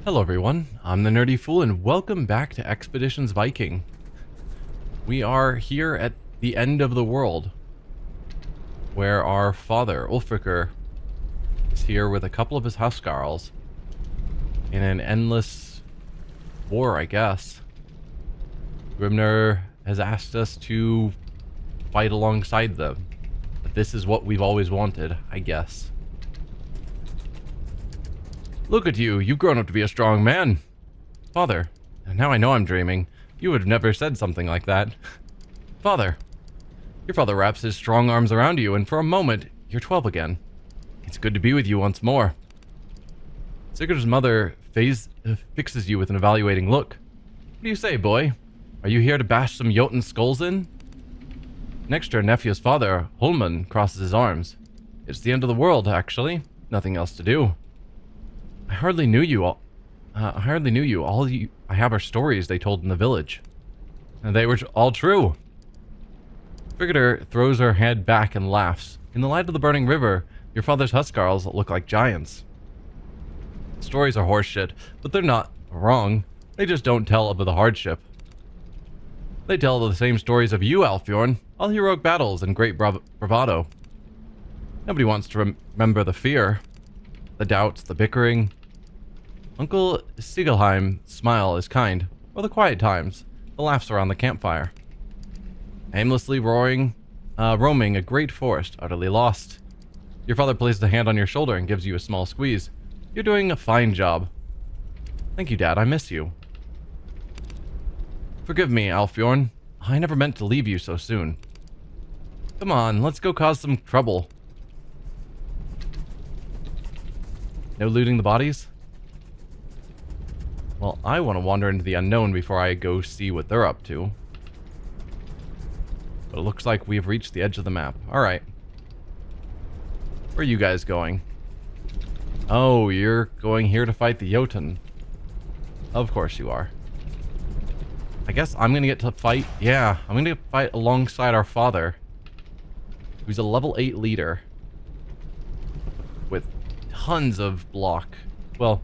Hello everyone, I'm the Nerdy Fool and welcome back to Expeditions Viking. We are here at the end of the world, where our father, Ulfriker, is here with a couple of his huscarls in an endless war, I guess. Grimner has asked us to fight alongside them, but this is what we've always wanted, I guess. Look at you, you've grown up to be a strong man. Father, now I know I'm dreaming. You would have never said something like that. Father, your father wraps his strong arms around you, and for a moment, you're 12 again. It's good to be with you once more. Sigurd's mother fixes you with an evaluating look. What do you say, boy? Are you here to bash some Jotun skulls in? Next to her nephew's father, Holman crosses his arms. It's the end of the world, actually. Nothing else to do. I hardly knew you all. I have are stories they told in the village. And they were all true. Friggater throws her head back and laughs. In the light of the burning river, your father's huscarls look like giants. Stories are horseshit, but they're not wrong. They just don't tell of the hardship. They tell the same stories of you, Alfjorn. All heroic battles and great bravado. Nobody wants to remember the fear, the doubts, the bickering. Uncle Siegelheim's smile is kind, or the quiet times, the laughs around the campfire. Aimlessly roaming a great forest, utterly lost. Your father places a hand on your shoulder and gives you a small squeeze. You're doing a fine job. Thank you, Dad. I miss you. Forgive me, Alfjorn. I never meant to leave you so soon. Come on, let's go cause some trouble. No looting the bodies? Well, I want to wander into the unknown before I go see what they're up to. But it looks like we've reached the edge of the map. Alright. Where are you guys going? Oh, you're going here to fight the Jotun. Of course you are. I guess I'm going to get to fight... Yeah, I'm going to fight alongside our father, who's a level 8 leader with tons of block. Well,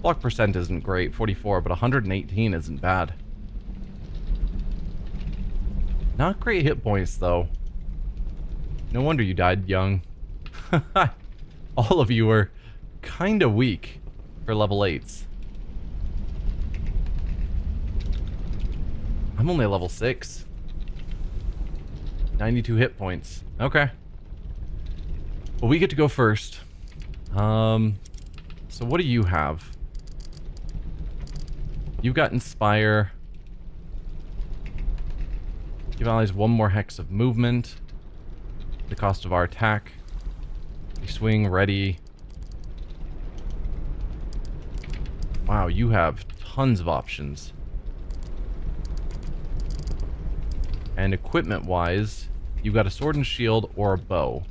block percent isn't great, 44, but 118 isn't bad. Not great hit points, though. No wonder you died young. All of you were kind of weak for level 8s. I'm only a level 6. 92 hit points. Okay. Well, we get to go first. So what do you have? You've got Inspire. Give allies one more hex of movement. The cost of our attack. You swing, ready. Wow, you have tons of options. And equipment-wise, you've got a sword and shield or a bow.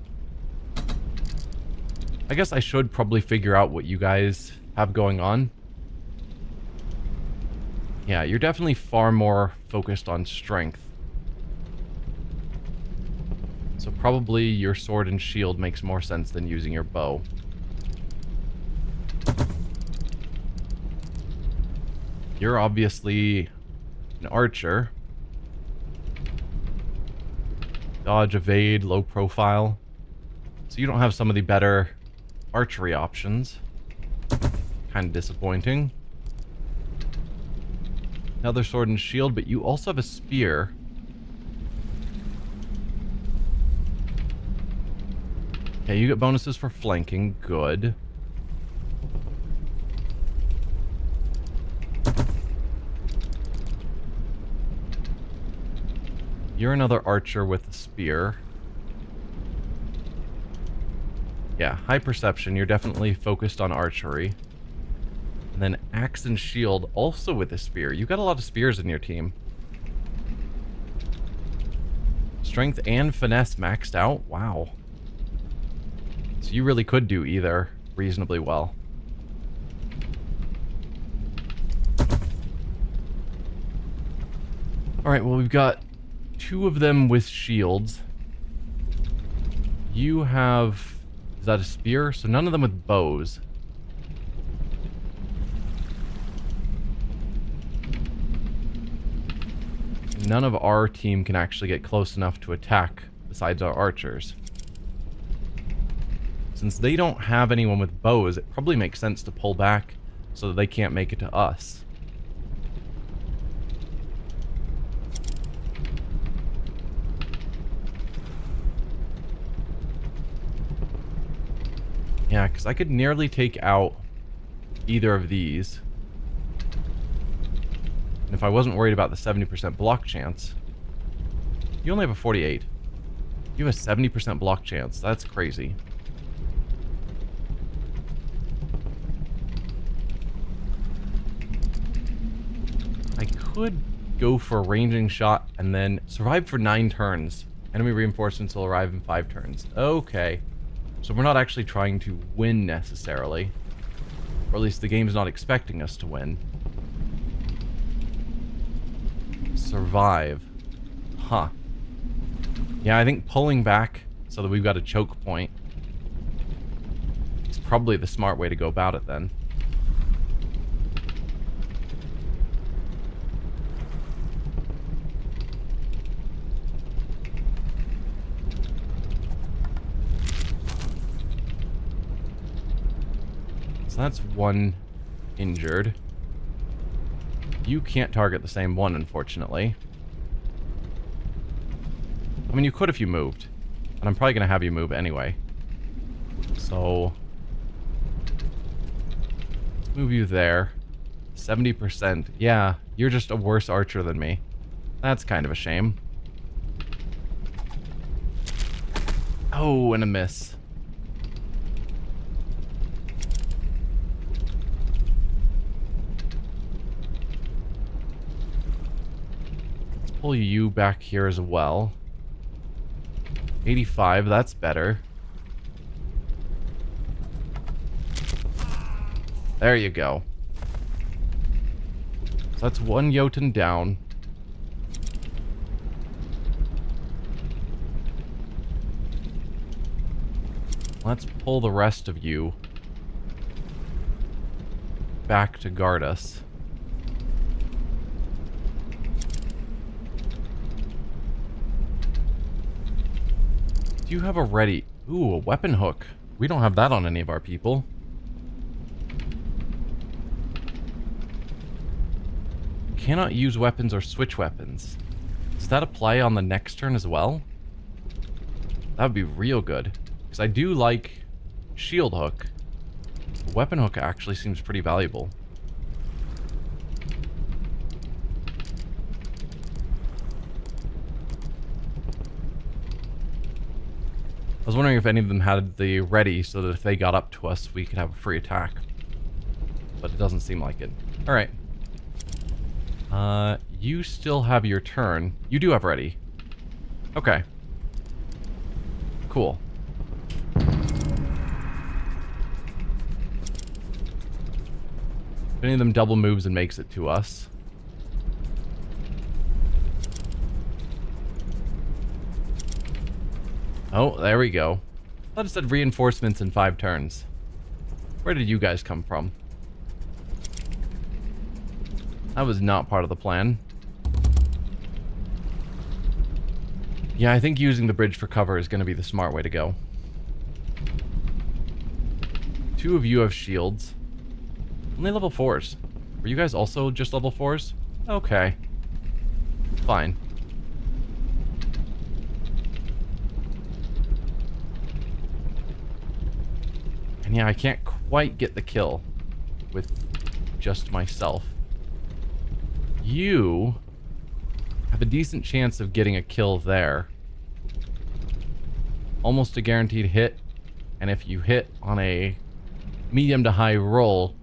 I guess I should probably figure out what you guys have going on. Yeah, you're definitely far more focused on strength. So probably your sword and shield makes more sense than using your bow. You're obviously an archer. Dodge, evade, low profile. So you don't have some of the better archery options. Kind of disappointing. Another sword and shield, but you also have a spear. Okay, you get bonuses for flanking. Good. You're another archer with a spear. Yeah, high perception. You're definitely focused on archery. And then axe and shield also with a spear. You got a lot of spears in your team. Strength and finesse maxed out? Wow. So you really could do either reasonably well. Alright, well we've got two of them with shields. You have... Is that a spear? So none of them with bows. none of our team can actually get close enough to attack besides our archers. Since they don't have anyone with bows, it probably makes sense to pull back so that they can't make it to us. Yeah, because I could nearly take out either of these. And if I wasn't worried about the 70% block chance... You only have a 48. You have a 70% block chance. That's crazy. I could go for a ranging shot and then survive for 9 turns. Enemy reinforcements will arrive in 5 turns. Okay. So we're not actually trying to win necessarily. Or at least the game's not expecting us to win. Survive. Huh. Yeah, I think pulling back so that we've got a choke point is probably the smart way to go about it then. So that's 1 injured. You can't target the same one, unfortunately. I mean, you could if you moved. And I'm probably going to have you move anyway. So... let's move you there. 70%. Yeah, you're just a worse archer than me. That's kind of a shame. Oh, and a miss. Pull you back here as well. 85, that's better. There you go. So that's 1 Jotun down. Let's pull the rest of you back to guard us. Do you have a ready... Ooh, a weapon hook. We don't have that on any of our people. Cannot use weapons or switch weapons. Does that apply on the next turn as well? That would be real good. Because I do like shield hook. Weapon hook actually seems pretty valuable. I was wondering if any of them had the ready so that if they got up to us, we could have a free attack. But it doesn't seem like it. Alright. You still have your turn. You do have ready. Okay. Cool. If any of them double moves and makes it to us. Oh, there we go. I thought it said reinforcements in 5 turns. Where did you guys come from? That was not part of the plan. Yeah, I think using the bridge for cover is going to be the smart way to go. 2 of you have shields. Only level 4s. Were you guys also just level 4s? Okay. Fine. And yeah, I can't quite get the kill with just myself. You have a decent chance of getting a kill there. Almost a guaranteed hit. And if you hit on a medium to high roll,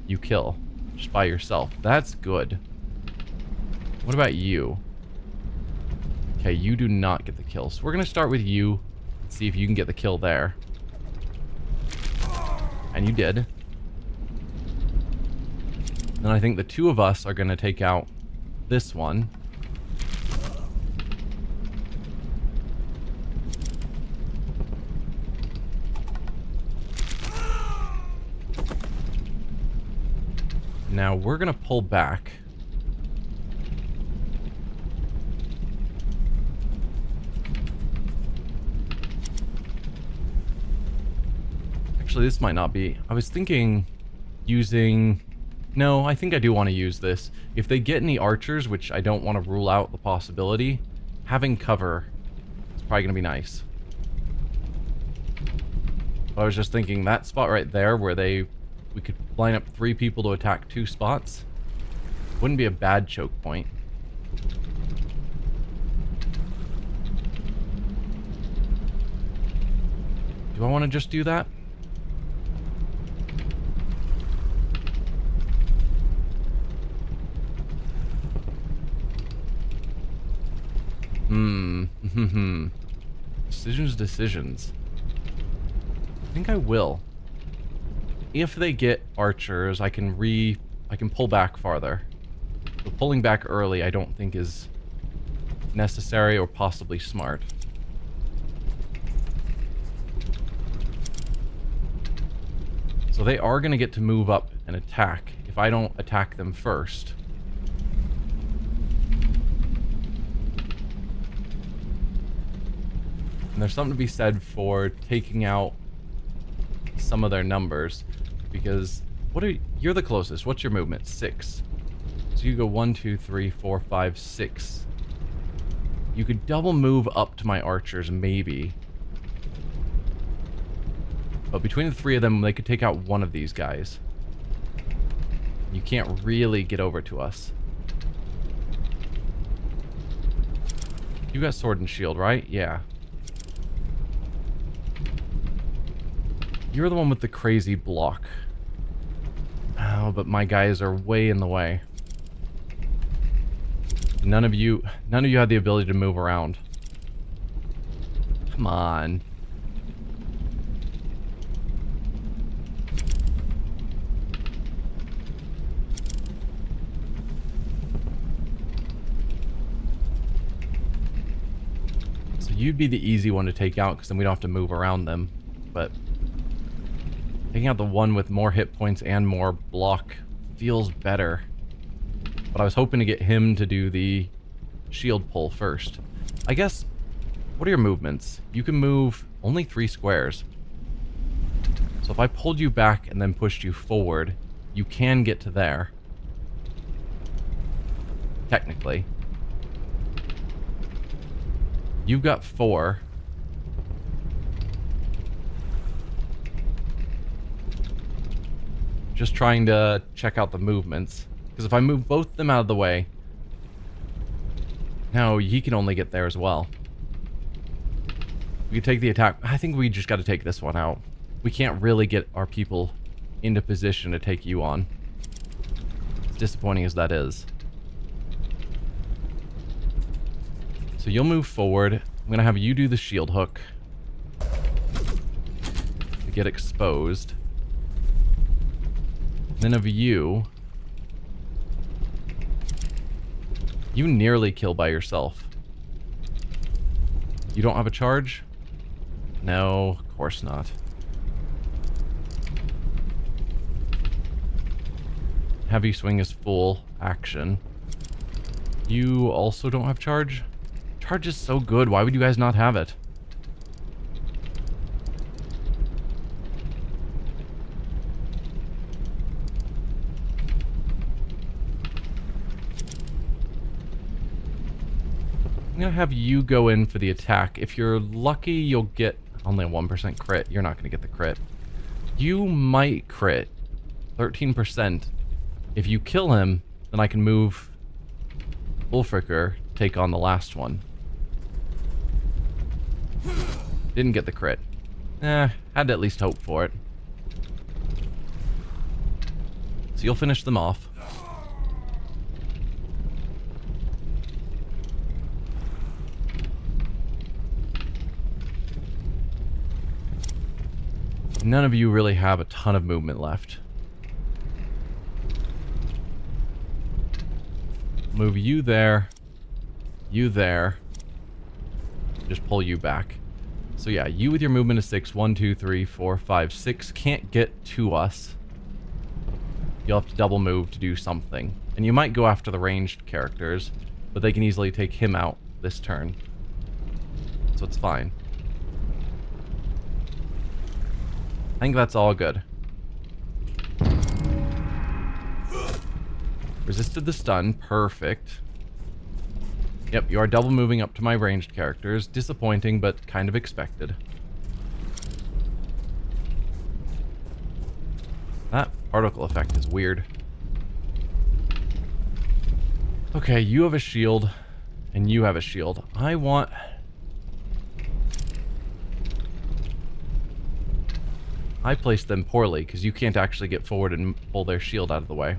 you kill just by yourself. That's good. What about you? Okay, you do not get the kill. So we're going to start with you and see if you can get the kill there. And you did. Then I think the 2 of us are going to take out this one. Now we're going to pull back. Actually, this might not be. I was thinking using... No, I think I do want to use this. If they get any archers, which I don't want to rule out the possibility, having cover is probably going to be nice. But I was just thinking that spot right there where we could line up 3 people to attack 2 spots wouldn't be a bad choke point. Do I want to just do that? Decisions. I think I will. If they get archers, I can pull back farther. So pulling back early I don't think is necessary or possibly smart. So they are going to get to move up and attack if I don't attack them first. And there's something to be said for taking out some of their numbers, because you're the closest. What's your movement? 6. So you go 1, 2, 3, 4, 5, 6. You could double move up to my archers, maybe. But between the 3 of them, they could take out one of these guys. You can't really get over to us. You got sword and shield, right? Yeah. You're the one with the crazy block. Oh, but my guys are way in the way. None of you had the ability to move around. Come on. So you'd be the easy one to take out, because then we don't have to move around them. But taking out the one with more hit points and more block feels better. But I was hoping to get him to do the shield pull first. I guess, what are your movements? You can move only 3 squares. So if I pulled you back and then pushed you forward, you can get to there. Technically. You've got 4. Just trying to check out the movements. Because if I move both of them out of the way... Now, he can only get there as well. We can take the attack. I think we just got to take this one out. We can't really get our people into position to take you on. As disappointing as that is. So you'll move forward. I'm going to have you do the shield hook. To get exposed. Then of you nearly kill by yourself. You don't have a charge? No, of course not. Heavy swing is full action. You also don't have charge? Charge is so good, why would you guys not have it? I'm going to have you go in for the attack. If you're lucky, you'll get only a 1% crit. You're not going to get the crit. You might crit. 13%. If you kill him, then I can move Ulfricker, take on the last one. Didn't get the crit. Had to at least hope for it. So you'll finish them off. None of you really have a ton of movement left. Move you there. You there. Just pull you back. So yeah, you with your movement of 6. 1, 2, 3, 4, 5, 6 can't get to us. You'll have to double move to do something. And you might go after the ranged characters, but they can easily take him out this turn. So it's fine. think that's all good. Resisted the stun. Perfect. Yep, you are double moving up to my ranged characters. Disappointing, but kind of expected. That particle effect is weird. Okay, you have a shield, and you have a shield. I placed them poorly, because you can't actually get forward and pull their shield out of the way.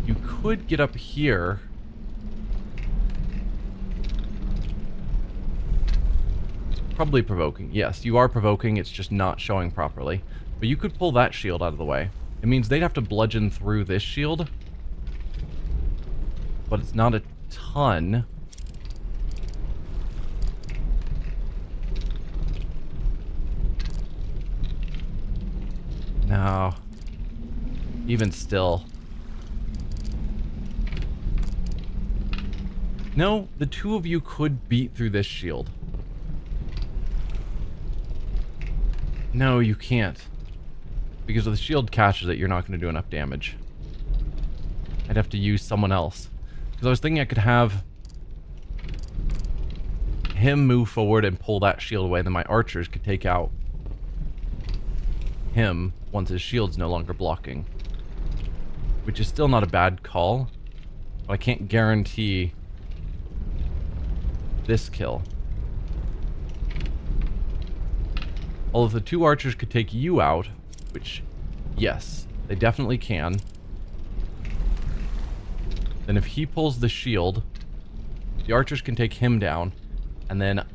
You could get up here. Probably provoking. Yes, you are provoking, it's just not showing properly. But you could pull that shield out of the way. It means they'd have to bludgeon through this shield. But it's not a ton. No. Even still. No, the two of you could beat through this shield. No, you can't. Because if the shield catches it, you're not going to do enough damage. I'd have to use someone else. Because I was thinking I could have him move forward and pull that shield away, then my archers could take out him once his shield's no longer blocking. Which is still not a bad call, but I can't guarantee this kill. Although the two archers could take you out, which, yes, they definitely can. Then if he pulls the shield, the archers can take him down, and then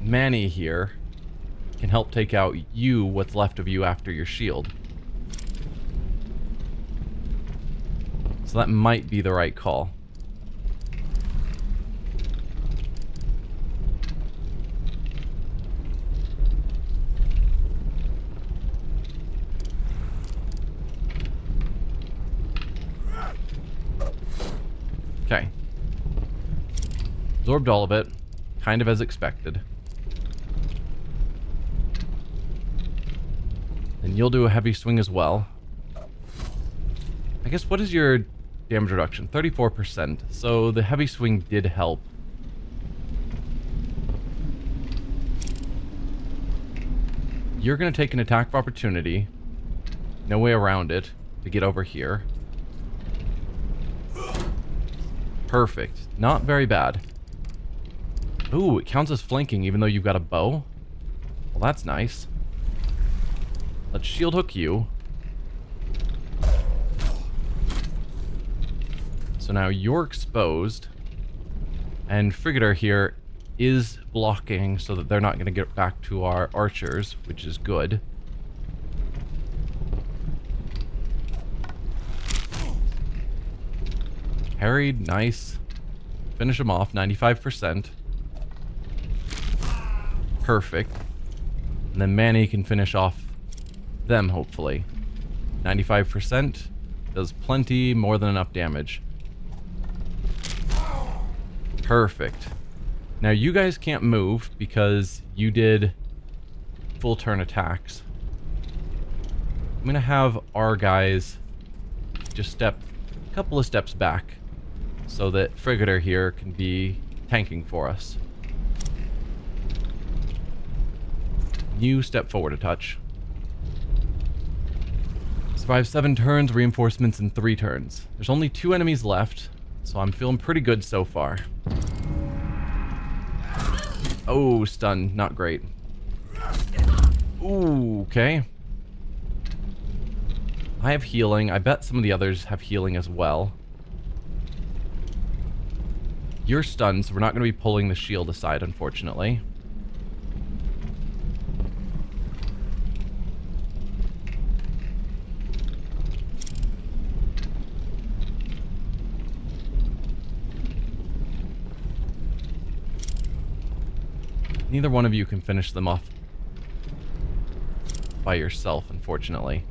Manny here can help take out you, what's left of you after your shield. So that might be the right call. Okay. Absorbed all of it, kind of as expected. And you'll do a heavy swing as well. I guess, what is your damage reduction? 34%. So the heavy swing did help. You're going to take an attack of opportunity. No way around it to get over here. Perfect. Not very bad. Ooh, it counts as flanking even though you've got a bow. Well, that's nice. Let's shield hook you. So now you're exposed. And Frigator here is blocking so that they're not going to get back to our archers, which is good. Parried, nice. Finish him off, 95%. Perfect. And then Manny can finish off them, hopefully. 95%. Does plenty, more than enough damage. Perfect. Now you guys can't move because you did full turn attacks. I'm going to have our guys just step a couple of steps back so that Frigator here can be tanking for us. You step forward a touch. Survive 7 turns, reinforcements in 3 turns. There's only 2 enemies left, so I'm feeling pretty good so far. Oh, stun, not great. Ooh, okay. I have healing. I bet some of the others have healing as well. You're stunned, so we're not going to be pulling the shield aside, unfortunately. Neither one of you can finish them off by yourself, unfortunately.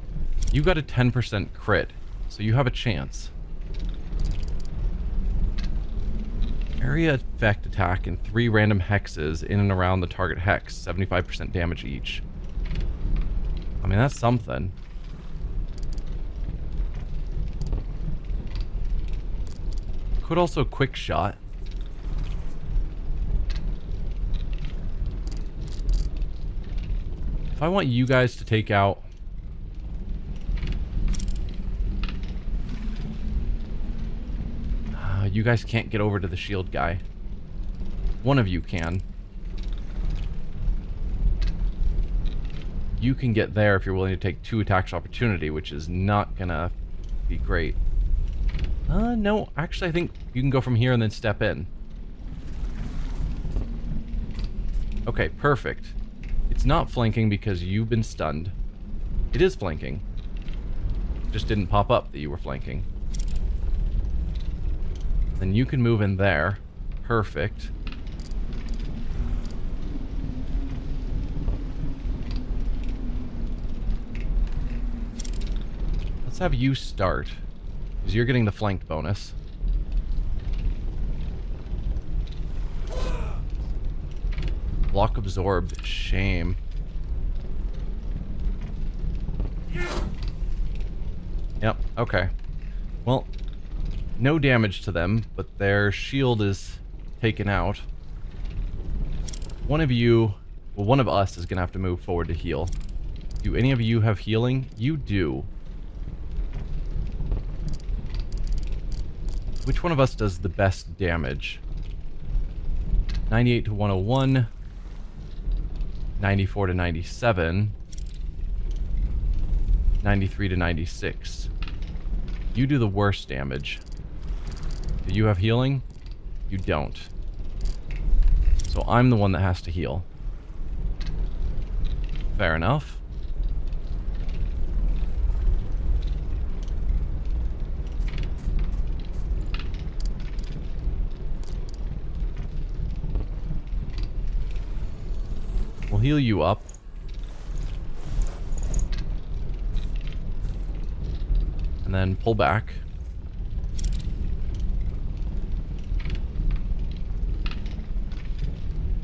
You got a 10% crit, so you have a chance. Area effect attack in 3 random hexes in and around the target hex. 75% damage each. I mean, that's something. Could also quick shot. If I want you guys to take out... you guys can't get over to the shield guy. One of you can. You can get there if you're willing to take 2 attacks opportunity, which is not gonna be great. No, actually I think you can go from here and then step in. Okay, perfect. It's not flanking because you've been stunned. It is flanking. It just didn't pop up that you were flanking. Then you can move in there. Perfect. Let's have you start, because you're getting the flanked bonus. Block absorbed. Shame. Yep, okay. Well, no damage to them, but their shield is taken out. One of you, well, one of us is going to have to move forward to heal. Do any of you have healing? You do. Which one of us does the best damage? 98 to 101. 94 to 97. 93 to 96. You do the worst damage. Do you have healing? You don't. So I'm the one that has to heal. Fair enough. We'll heal you up. And then pull back.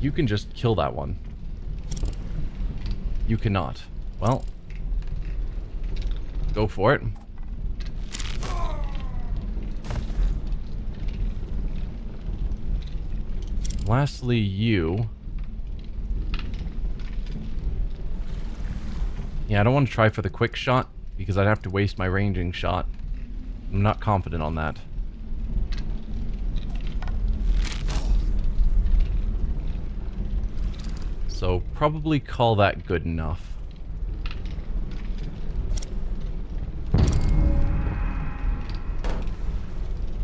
You can just kill that one. You cannot. Well, go for it. Lastly, you. Yeah, I don't want to try for the quick shot because I'd have to waste my ranging shot. I'm not confident on that. So probably call that good enough.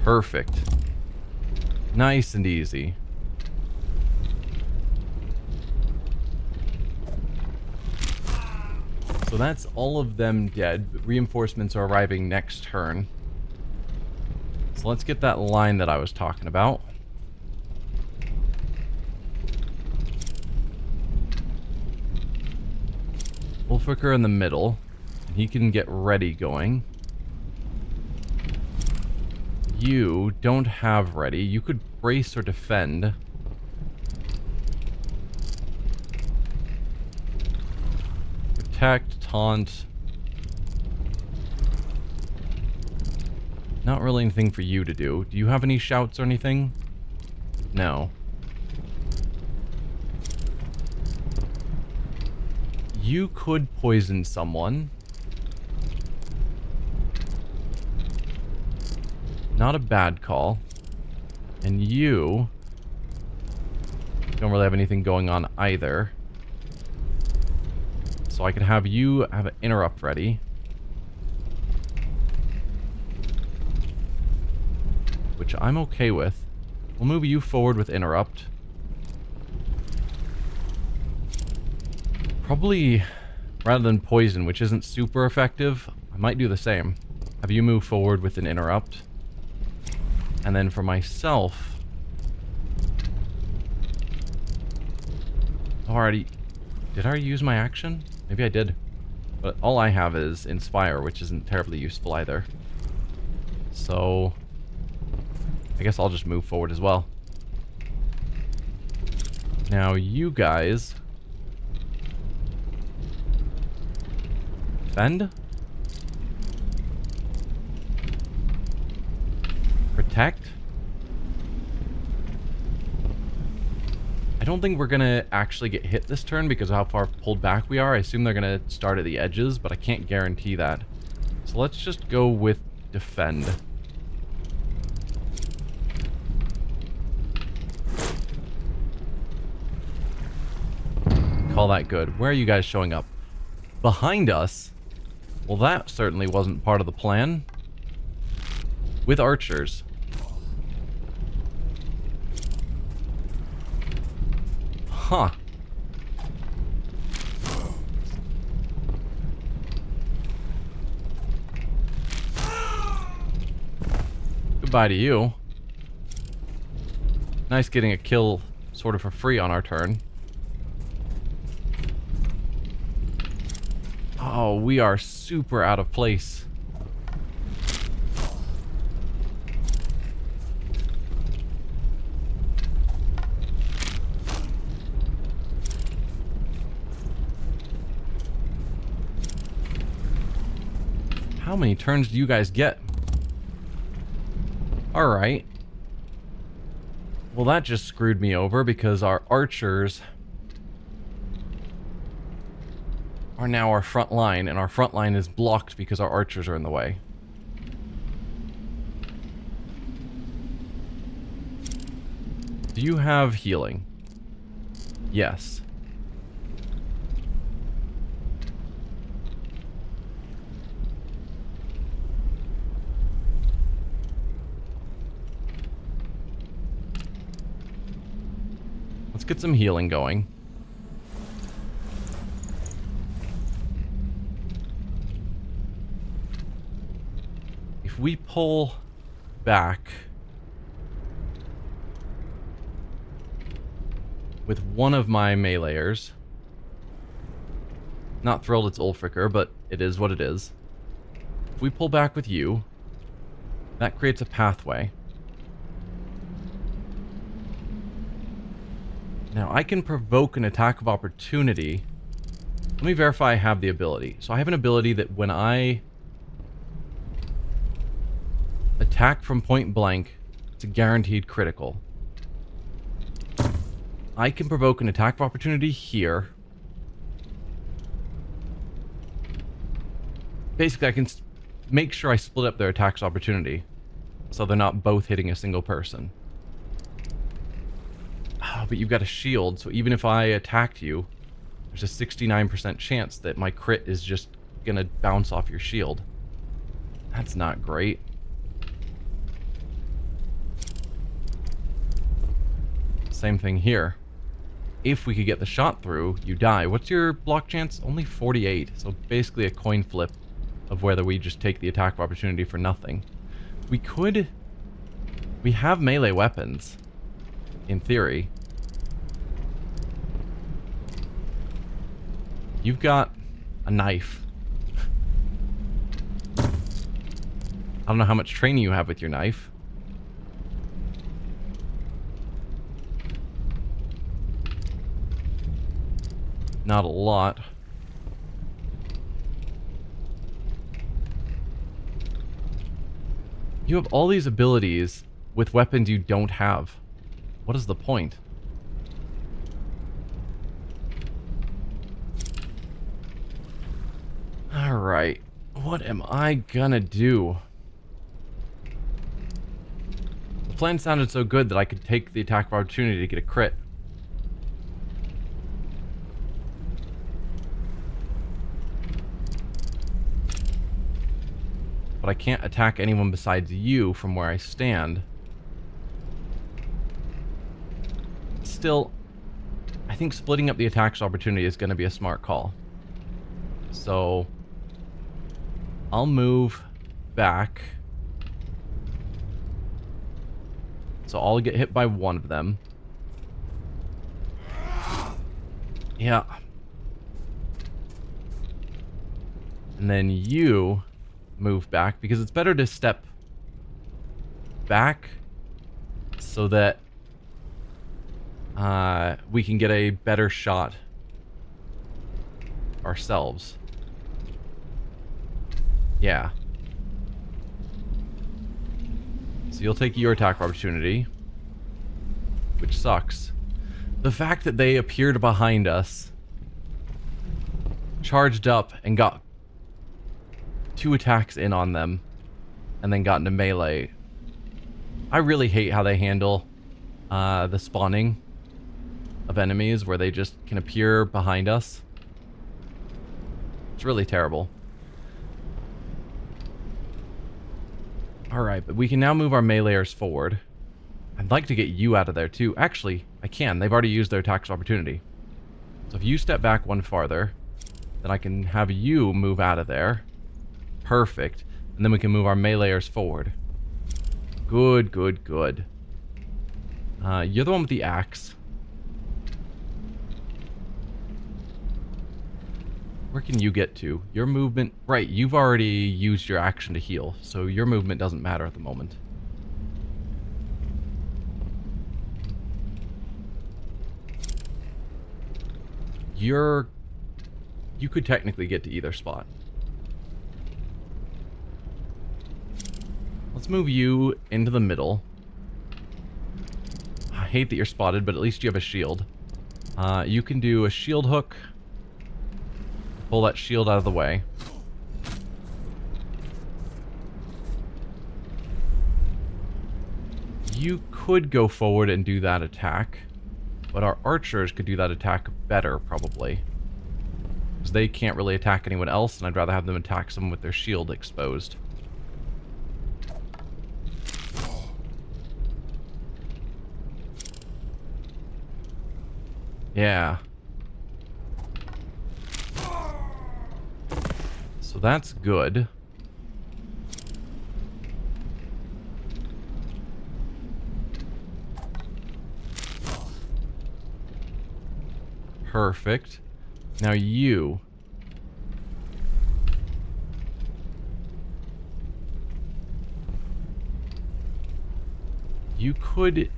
Perfect. Nice and easy. So that's all of them dead, but reinforcements are arriving next turn. So let's get that line that I was talking about. Wolfricker in the middle. And he can get ready going. You don't have ready. You could brace or defend. Protect, taunt. Not really anything for you to do. Do you have any shouts or anything? No. You could poison someone. Not a bad call. And you don't really have anything going on either. So I could have you have an interrupt ready. Which I'm okay with. We'll move you forward with interrupt. Probably, rather than poison, which isn't super effective, I might do the same. Have you move forward with an interrupt. And then for myself... Alrighty. Did I use my action? Maybe I did. But all I have is Inspire, which isn't terribly useful either. So... I guess I'll just move forward as well. Now you guys... defend? Protect? I don't think we're gonna actually get hit this turn because of how far pulled back we are. I assume they're gonna start at the edges, but I can't guarantee that. So let's just go with defend. Call that good. Where are you guys showing up? Behind us? Well, that certainly wasn't part of the plan. With archers. Huh. Goodbye to you. Nice getting a kill sort of for free on our turn. Oh, we are super out of place. How many turns do you guys get? Alright. Well, that just screwed me over because our archers are now our front line, and our front line is blocked because our archers are in the way. Do you have healing? Yes. Let's get some healing going. If we pull back with one of my meleeers, not thrilled it's Ulfricker, but it is what it is. If we pull back with you, that creates a pathway. Now, I can provoke an attack of opportunity. Let me verify I have the ability. So I have an ability that when I attack from point blank, it's a guaranteed critical. I can provoke an attack of opportunity here. Basically, I can make sure I split up their attacks of opportunity so they're not both hitting a single person. But you've got a shield, so even if I attacked you, there's a 69% chance that my crit is just gonna bounce off your shield. That's not great. Same thing here. If we could get the shot through, you die. What's your block chance? Only 48, so basically a coin flip of whether we just take the attack of opportunity for nothing. We have melee weapons, in theory. You've got a knife. I don't know how much training you have with your knife. Not a lot. You have all these abilities with weapons you don't have. What is the point? Alright. What am I gonna do? The plan sounded so good that I could take the attack of opportunity to get a crit. But I can't attack anyone besides you from where I stand. Still, I think splitting up the attacks opportunity is going to be a smart call. So, I'll move back. So I'll get hit by one of them. Yeah. And then you move back, because it's better to step back so that we can get a better shot ourselves. Yeah. So you'll take your attack opportunity, which sucks. The fact that they appeared behind us, charged up, and got 2 attacks in on them, and then got into melee. I really hate how they handle the spawning of enemies, where they just can appear behind us. It's really terrible. Alright, but we can now move our meleeers forward. I'd like to get you out of there too. Actually, I can. They've already used their attacks opportunity. So if you step back one farther, then I can have you move out of there. Perfect. And then we can move our meleeers forward. Good, good, good. You're the one with the axe. Where can you get to? Your movement... Right, you've already used your action to heal, so your movement doesn't matter at the moment. You could technically get to either spot. Let's move you into the middle. I hate that you're spotted, but at least you have a shield. You can do a shield hook. Pull that shield out of the way. You could go forward and do that attack, but our archers could do that attack better, probably. Because they can't really attack anyone else, and I'd rather have them attack someone with their shield exposed. Yeah. So that's good. Perfect. Now you. You could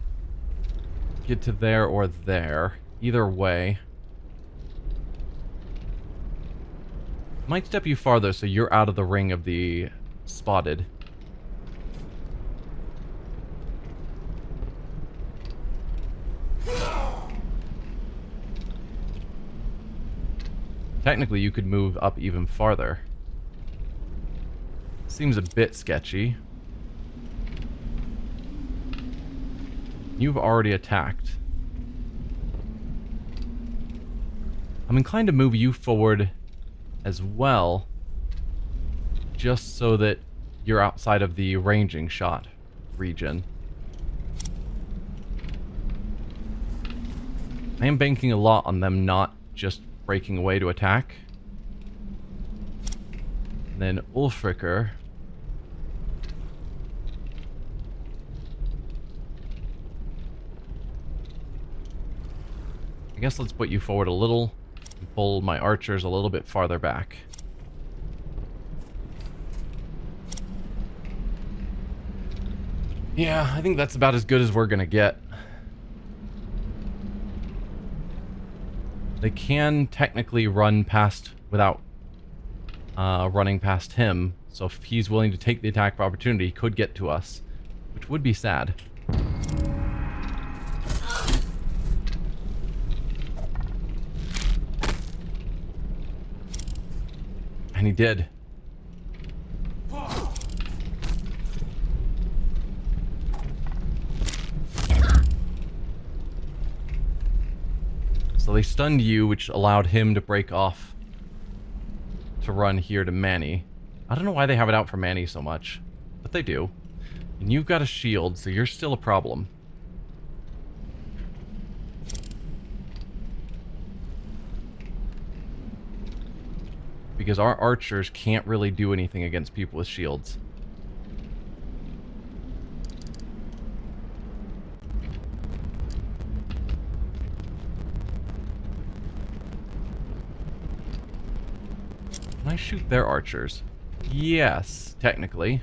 get to there or there. Either way. Might step you farther so you're out of the ring of the spotted. Technically, you could move up even farther. Seems a bit sketchy. You've already attacked. I'm inclined to move you forward as well, just so that you're outside of the ranging shot region. I am banking a lot on them not just breaking away to attack. And then Ulfricker. I guess let's put you forward a little. Pull my archers a little bit farther back. Yeah, I think that's about as good as we're gonna get. They can technically run past without running past him, so if he's willing to take the attack of opportunity, he could get to us, which would be sad. And he did. So they stunned you, which allowed him to break off to run here to Manny. I don't know why they have it out for Manny so much, but they do. And you've got a shield, so you're still a problem. Because our archers can't really do anything against people with shields. Can I shoot their archers? Yes, technically.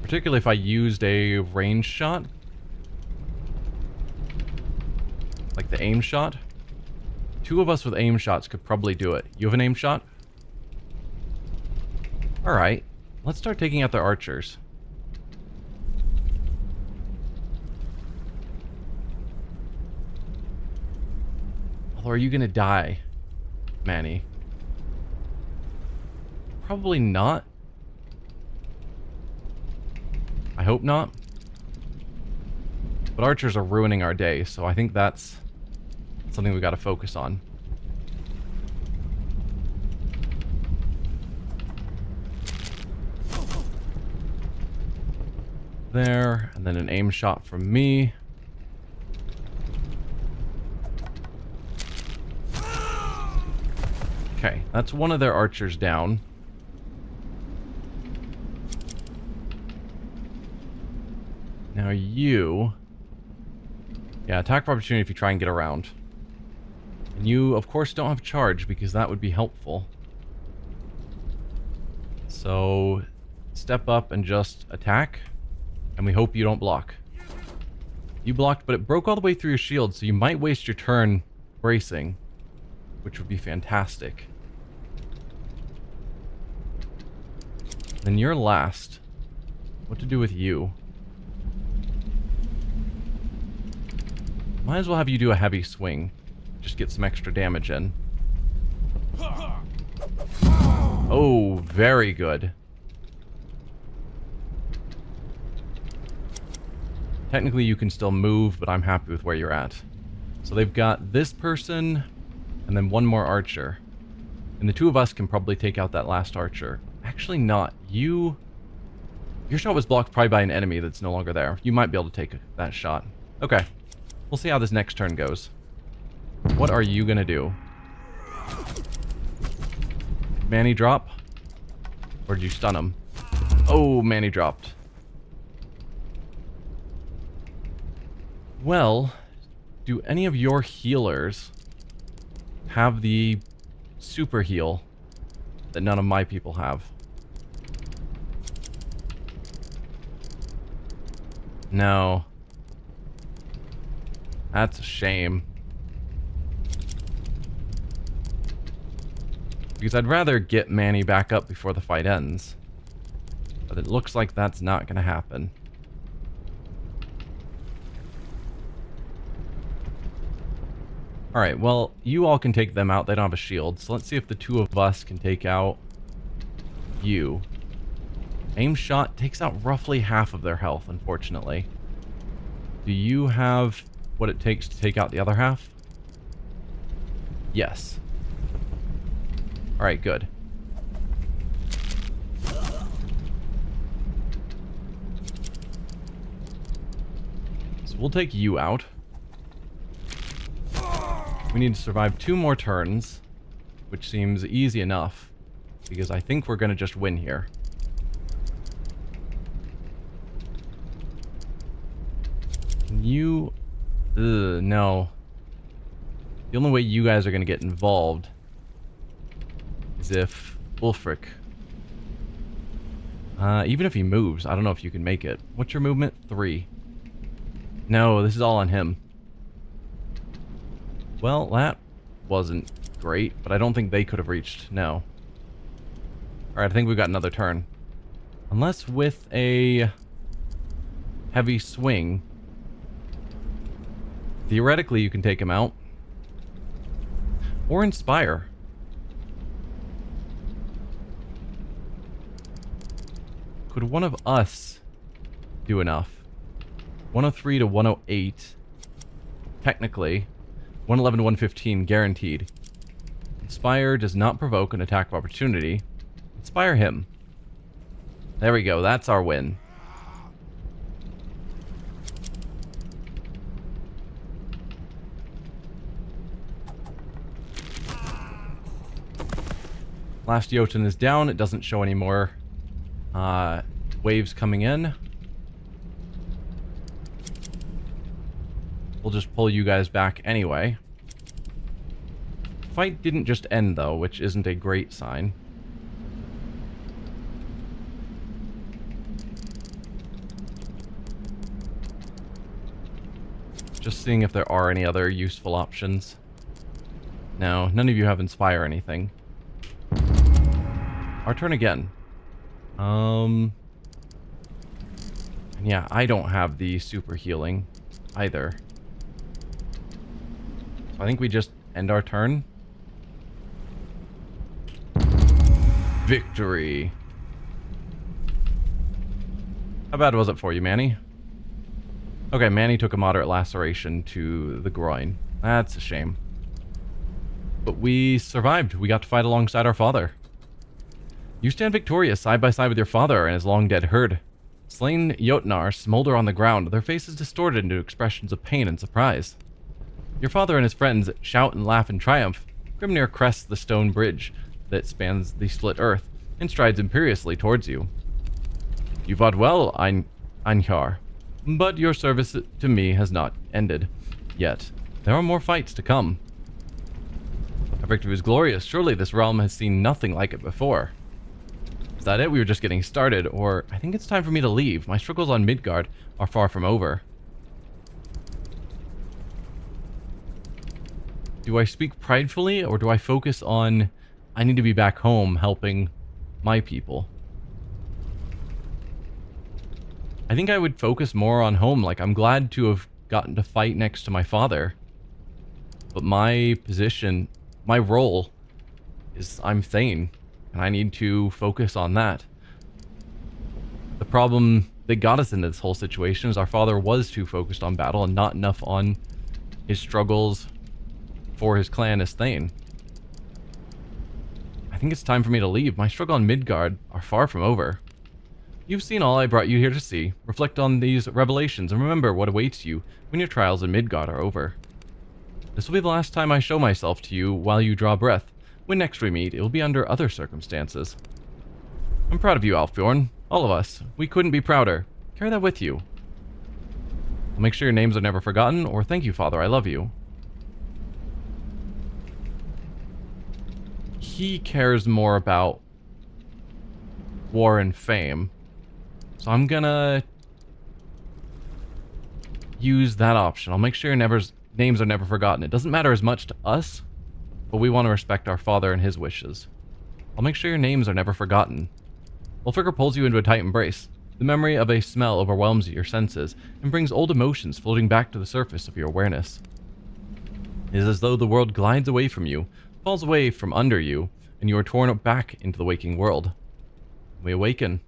Particularly if I used a range shot. Like the aim shot. 2 of us with aim shots could probably do it. You have an aim shot? Alright. Let's start taking out their archers. Although, are you gonna die, Manny? Probably not. I hope not. But archers are ruining our day, so I think that's something we gotta focus on. There, and then an aim shot from me. Okay, that's one of their archers down. Now you... Yeah, attack for opportunity if you try and get around. And you, of course, don't have charge because that would be helpful. So, step up and just attack. And we hope you don't block. You blocked, but it broke all the way through your shield, so you might waste your turn bracing. Which would be fantastic. Then you're last. What to do with you? Might as well have you do a heavy swing. Just get some extra damage in. Oh, very good. Technically you can still move, but I'm happy with where you're at. So they've got this person, and then one more archer. And the 2 of us can probably take out that last archer. Actually not. Your shot was blocked probably by an enemy that's no longer there. You might be able to take that shot. Okay. We'll see how this next turn goes. What are you gonna do? Manny drop? Or did you stun him? Oh, Manny dropped. Well, do any of your healers have the super heal that none of my people have? No. That's a shame. Because I'd rather get Manny back up before the fight ends. But it looks like that's not going to happen. Alright, well, you all can take them out. They don't have a shield. So let's see if the 2 of us can take out you. Aim shot takes out roughly half of their health, unfortunately. Do you have what it takes to take out the other half? Yes. Alright, good. So we'll take you out. We need to survive 2 more turns, which seems easy enough, because I think we're going to just win here. You... no. The only way you guys are going to get involved is if Ulfric... even if he moves, I don't know if you can make it. What's your movement? 3. No, this is all on him. Well, that wasn't great, but I don't think they could have reached. No. Alright, I think we've got another turn. Unless with a heavy swing, theoretically you can take him out. Or inspire. Could one of us do enough? 103 to 108. Technically. 111 to 115 guaranteed. Inspire does not provoke an attack of opportunity. Inspire him. There we go. That's our win. Last Jotun is down. It doesn't show any more waves coming in. We'll just pull you guys back anyway. Fight didn't just end, though, which isn't a great sign. Just Just seeing if there are any other useful options. No, none of you have Inspire or anything. Our turn again. Yeah, I don't have the super healing either. So I think we just end our turn. Victory. How bad was it for you, Manny? Okay, Manny took a moderate laceration to the groin. That's a shame. But we survived. We got to fight alongside our father. You stand victorious side by side with your father and his long-dead herd. Slain Jotnar smolder on the ground, their faces distorted into expressions of pain and surprise. Your father and his friends shout and laugh in triumph. Grimnir crests the stone bridge that spans the split earth and strides imperiously towards you. You fought well, Einhjar, but your service to me has not ended. Yet, there are more fights to come. Our victory was glorious. Surely this realm has seen nothing like it before. Is that it? We were just getting started, or I think it's time for me to leave. My struggles on Midgard are far from over. Do I speak pridefully, or do I focus on I need to be back home helping my people? I think I would focus more on home. Like, I'm glad to have gotten to fight next to my father. But my position, my role, is I'm Thane. And I need to focus on that. The problem that got us into this whole situation is our father was too focused on battle and not enough on his struggles for his clan as Thane. I think it's time for me to leave. My struggle on Midgard are far from over. You've seen all I brought you here to see. Reflect on these revelations and remember what awaits you when your trials in Midgard are over. This will be the last time I show myself to you while you draw breath. When next we meet, it will be under other circumstances. I'm proud of you, Alfbjorn. All of us. We couldn't be prouder. Carry that with you. I'll make sure your names are never forgotten, or thank you, Father, I love you. He cares more about war and fame. So I'm gonna use that option. I'll make sure your names are never forgotten. It doesn't matter as much to us, but we want to respect our father and his wishes. I'll make sure your names are never forgotten. Wolfricker pulls you into a tight embrace. The memory of a smell overwhelms your senses and brings old emotions floating back to the surface of your awareness. It is as though the world glides away from you, falls away from under you, and you are torn back into the waking world. We awaken.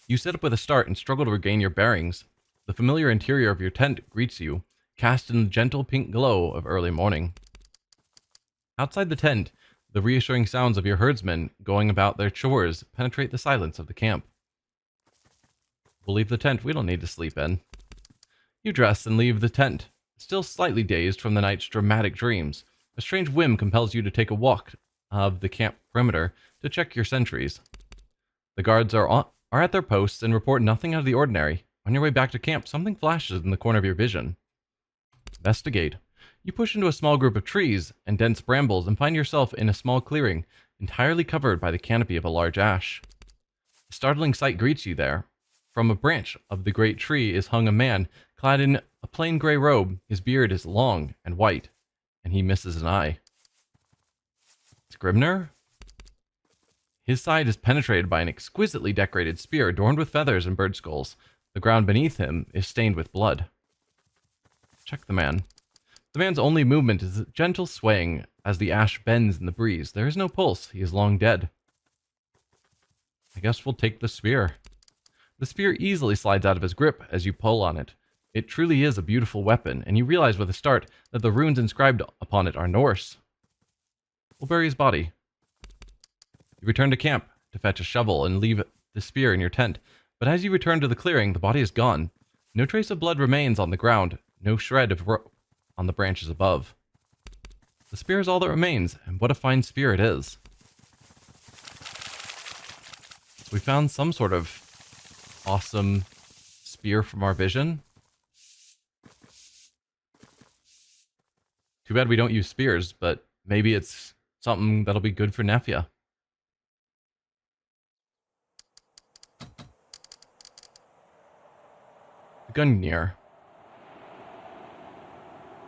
You sit up with a start and struggle to regain your bearings. The familiar interior of your tent greets you, cast in the gentle pink glow of early morning. Outside the tent, the reassuring sounds of your herdsmen going about their chores penetrate the silence of the camp. We'll leave the tent. We don't need to sleep in. You dress and leave the tent, still slightly dazed from the night's dramatic dreams. A strange whim compels you to take a walk of the camp perimeter to check your sentries. The guards are at their posts and report nothing out of the ordinary. On your way back to camp, something flashes in the corner of your vision. Investigate. You push into a small group of trees and dense brambles and find yourself in a small clearing, entirely covered by the canopy of a large ash. A startling sight greets you there. From a branch of the great tree is hung a man, clad in a plain gray robe. His beard is long and white, and he misses an eye. It's Grimnir? His side is penetrated by an exquisitely decorated spear adorned with feathers and bird skulls. The ground beneath him is stained with blood. Check the man. The man's only movement is a gentle swaying as the ash bends in the breeze. There is no pulse. He is long dead. I guess we'll take the spear. The spear easily slides out of his grip as you pull on it. It truly is a beautiful weapon, and you realize with a start that the runes inscribed upon it are Norse. We'll bury his body. You return to camp to fetch a shovel and leave the spear in your tent, but as you return to the clearing, the body is gone. No trace of blood remains on the ground, no shred of rope on the branches above. The spear is all that remains, and what a fine spear it is. We found some sort of awesome spear from our vision. Too bad we don't use spears, but maybe it's something that'll be good for Nefia. Gungnir.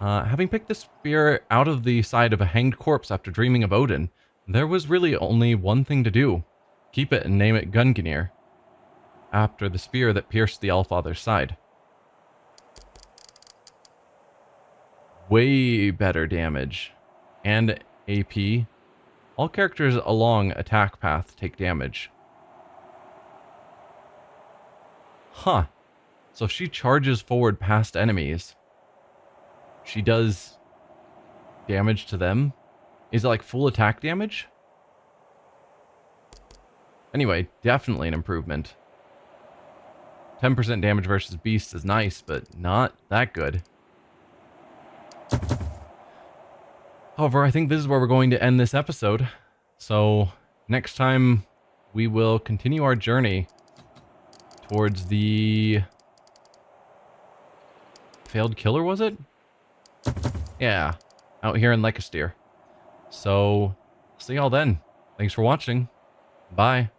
Having picked the spear out of the side of a hanged corpse after dreaming of Odin, there was really only one thing to do. Keep it and name it Gungnir, after the spear that pierced the Allfather's side. Way better damage. And AP. All characters along attack path take damage. Huh. So if she charges forward past enemies, she does damage to them? Is it like full attack damage? Anyway, definitely an improvement. 10% damage versus beasts is nice, but not that good. However, I think this is where we're going to end this episode. So, next time we will continue our journey towards the failed killer, was it? Yeah, out here in Leicester. So, see y'all then. Thanks for watching. Bye.